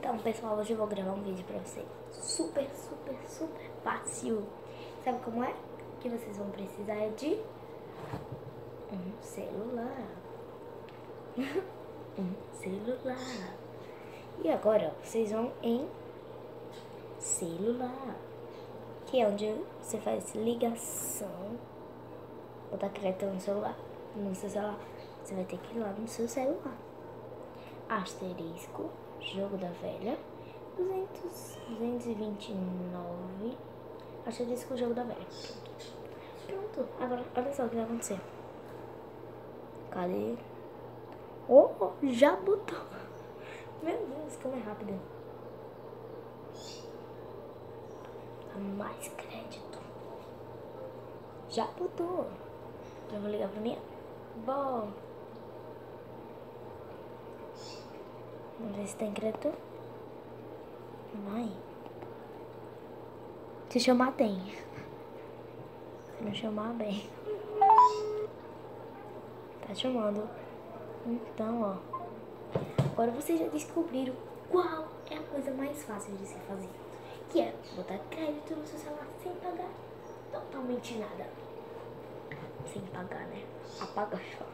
Então, pessoal, hoje eu vou gravar um vídeo pra vocês. Super fácil. Sabe como é? O que vocês vão precisar é de um celular. Um celular. E agora, vocês vão em celular, que é onde você faz ligação. Botar crédito no celular. No seu celular. Você vai ter que ir lá no seu celular. Asterisco, jogo da velha, 229, asterisco, jogo da velha. Pronto, agora olha só o que vai acontecer. Cadê? Oh, já botou. Meu Deus, como é rápido. Mais crédito. Já botou. Já vou ligar pra minha avó. Vamos ver se tem crédito. Mãe. Se chamar, tem. Se não chamar, bem. Tá chamando. Então, ó. Agora vocês já descobriram qual é a coisa mais fácil de se fazer. Que é botar crédito no seu celular sem pagar totalmente nada. Sem pagar, né? Apaga só.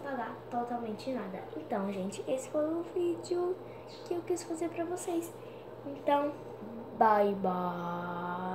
Pagar totalmente nada. Então, gente, esse foi o vídeo que eu quis fazer pra vocês. Então, bye bye.